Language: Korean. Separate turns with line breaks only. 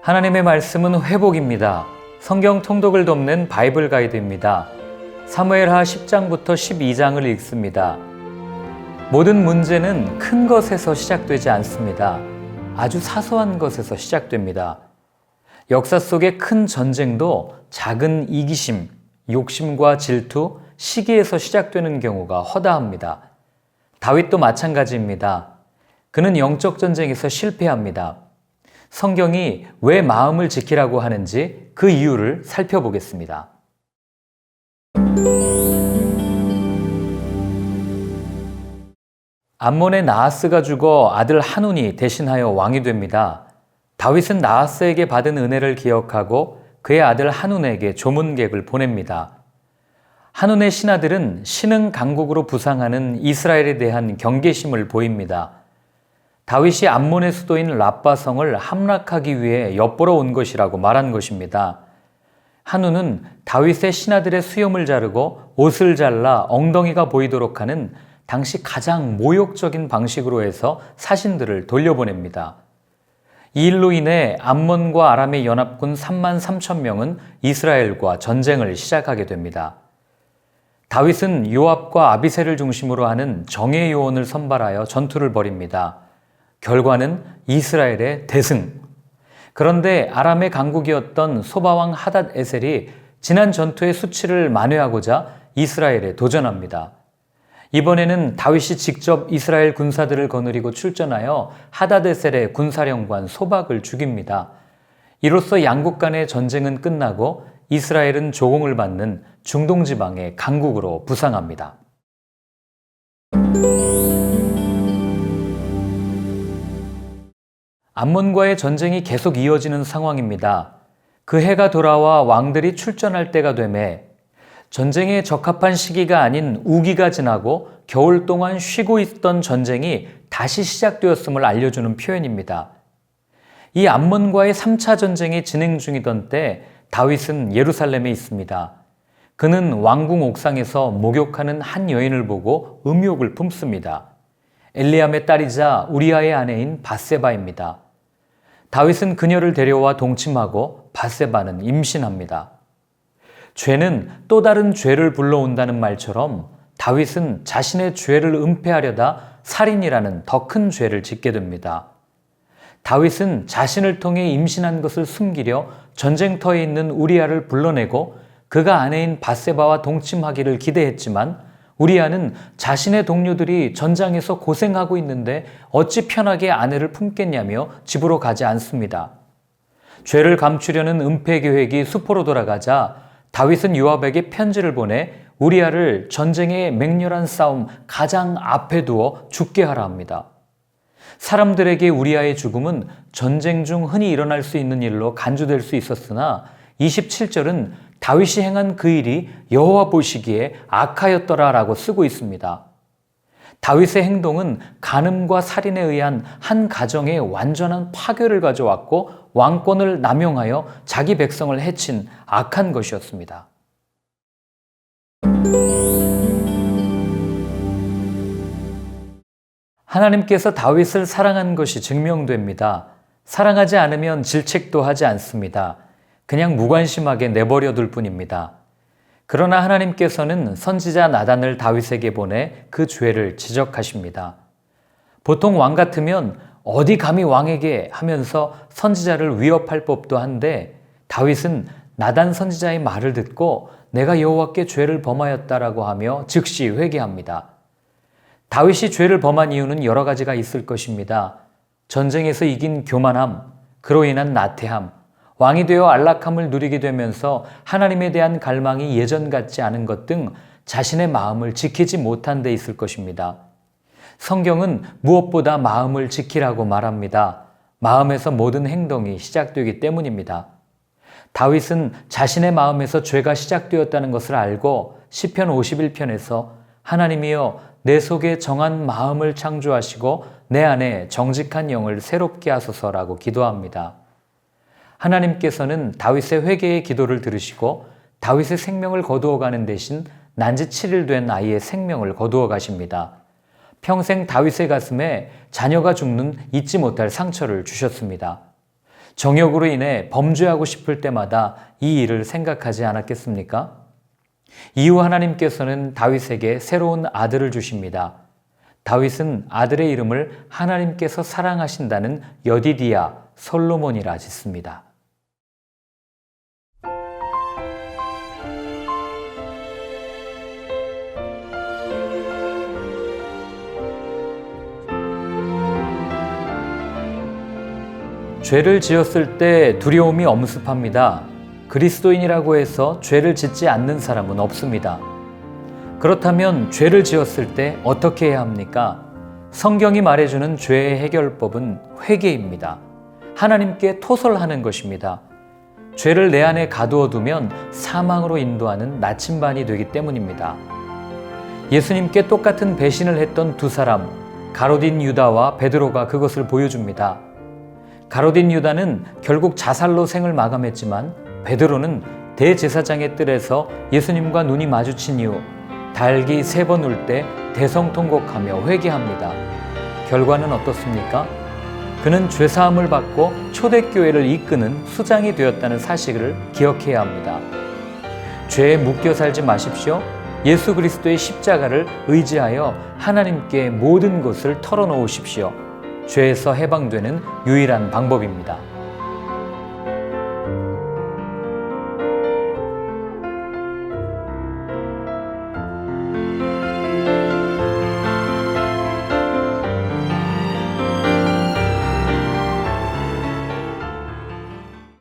하나님의 말씀은 회복입니다. 성경 통독을 돕는 바이블 가이드입니다. 사무엘하 10장부터 12장을 읽습니다. 모든 문제는 큰 것에서 시작되지 않습니다. 아주 사소한 것에서 시작됩니다. 역사 속의 큰 전쟁도 작은 이기심, 욕심과 질투, 시기에서 시작되는 경우가 허다합니다. 다윗도 마찬가지입니다. 그는 영적 전쟁에서 실패합니다. 성경이 왜 마음을 지키라고 하는지 그 이유를 살펴보겠습니다. 암몬의 나하스가 죽어 아들 한운이 대신하여 왕이 됩니다. 다윗은 나하스에게 받은 은혜를 기억하고 그의 아들 한운에게 조문객을 보냅니다. 한운의 신하들은 신흥 강국으로 부상하는 이스라엘에 대한 경계심을 보입니다. 다윗이 암몬의 수도인 랍바성을 함락하기 위해 엿보러 온 것이라고 말한 것입니다. 한운은 다윗의 신하들의 수염을 자르고 옷을 잘라 엉덩이가 보이도록 하는 당시 가장 모욕적인 방식으로 해서 사신들을 돌려보냅니다. 이 일로 인해 암몬과 아람의 연합군 3만 3천 명은 이스라엘과 전쟁을 시작하게 됩니다. 다윗은 요압과 아비새를 중심으로 하는 정예 요원을 선발하여 전투를 벌입니다. 결과는 이스라엘의 대승. 그런데 아람의 강국이었던 소바왕 하닷 에셀이 지난 전투의 수치를 만회하고자 이스라엘에 도전합니다. 이번에는 다윗이 직접 이스라엘 군사들을 거느리고 출전하여 하닷 에셀의 군사령관 소박을 죽입니다. 이로써 양국 간의 전쟁은 끝나고 이스라엘은 조공을 받는 중동 지방의 강국으로 부상합니다. 암몬과의 전쟁이 계속 이어지는 상황입니다. 그 해가 돌아와 왕들이 출전할 때가 되매 전쟁에 적합한 시기가 아닌 우기가 지나고 겨울 동안 쉬고 있던 전쟁이 다시 시작되었음을 알려주는 표현입니다. 이 암몬과의 3차 전쟁이 진행 중이던 때 다윗은 예루살렘에 있습니다. 그는 왕궁 옥상에서 목욕하는 한 여인을 보고 음욕을 품습니다. 엘리암의 딸이자 우리아의 아내인 밧세바입니다. 다윗은 그녀를 데려와 동침하고 밧세바는 임신합니다. 죄는 또 다른 죄를 불러온다는 말처럼 다윗은 자신의 죄를 은폐하려다 살인이라는 더 큰 죄를 짓게 됩니다. 다윗은 자신을 통해 임신한 것을 숨기려 전쟁터에 있는 우리아를 불러내고 그가 아내인 밧세바와 동침하기를 기대했지만 우리아는 자신의 동료들이 전장에서 고생하고 있는데 어찌 편하게 아내를 품겠냐며 집으로 가지 않습니다. 죄를 감추려는 은폐 계획이 수포로 돌아가자 다윗은 요압에게 편지를 보내 우리아를 전쟁의 맹렬한 싸움 가장 앞에 두어 죽게 하라 합니다. 사람들에게 우리아의 죽음은 전쟁 중 흔히 일어날 수 있는 일로 간주될 수 있었으나 27절은 다윗이 행한 그 일이 여호와 보시기에 악하였더라라고 쓰고 있습니다. 다윗의 행동은 간음과 살인에 의한 한 가정의 완전한 파괴를 가져왔고 왕권을 남용하여 자기 백성을 해친 악한 것이었습니다. 하나님께서 다윗을 사랑한 것이 증명됩니다. 사랑하지 않으면 질책도 하지 않습니다. 그냥 무관심하게 내버려둘 뿐입니다. 그러나 하나님께서는 선지자 나단을 다윗에게 보내 그 죄를 지적하십니다. 보통 왕 같으면 어디 감히 왕에게 하면서 선지자를 위협할 법도 한데 다윗은 나단 선지자의 말을 듣고 내가 여호와께 죄를 범하였다라고 하며 즉시 회개합니다. 다윗이 죄를 범한 이유는 여러 가지가 있을 것입니다. 전쟁에서 이긴 교만함, 그로 인한 나태함, 왕이 되어 안락함을 누리게 되면서 하나님에 대한 갈망이 예전 같지 않은 것 등 자신의 마음을 지키지 못한 데 있을 것입니다. 성경은 무엇보다 마음을 지키라고 말합니다. 마음에서 모든 행동이 시작되기 때문입니다. 다윗은 자신의 마음에서 죄가 시작되었다는 것을 알고 시편 51편에서 하나님이여 내 속에 정한 마음을 창조하시고 내 안에 정직한 영을 새롭게 하소서라고 기도합니다. 하나님께서는 다윗의 회개의 기도를 들으시고 다윗의 생명을 거두어가는 대신 난지 7일 된 아이의 생명을 거두어 가십니다. 평생 다윗의 가슴에 자녀가 죽는 잊지 못할 상처를 주셨습니다. 정욕으로 인해 범죄하고 싶을 때마다 이 일을 생각하지 않았겠습니까? 이후 하나님께서는 다윗에게 새로운 아들을 주십니다. 다윗은 아들의 이름을 하나님께서 사랑하신다는 여디디야 솔로몬이라 짓습니다. 죄를 지었을 때 두려움이 엄습합니다. 그리스도인이라고 해서 죄를 짓지 않는 사람은 없습니다. 그렇다면 죄를 지었을 때 어떻게 해야 합니까? 성경이 말해주는 죄의 해결법은 회개입니다. 하나님께 토설하는 것입니다. 죄를 내 안에 가두어두면 사망으로 인도하는 나침반이 되기 때문입니다. 예수님께 똑같은 배신을 했던 두 사람, 가롯인 유다와 베드로가 그것을 보여줍니다. 가롯인 유다는 결국 자살로 생을 마감했지만 베드로는 대제사장의 뜰에서 예수님과 눈이 마주친 이후 달기 3번 울 때 대성통곡하며 회개합니다. 결과는 어떻습니까? 그는 죄사함을 받고 초대교회를 이끄는 수장이 되었다는 사실을 기억해야 합니다. 죄에 묶여 살지 마십시오. 예수 그리스도의 십자가를 의지하여 하나님께 모든 것을 털어놓으십시오. 죄에서 해방되는 유일한 방법입니다.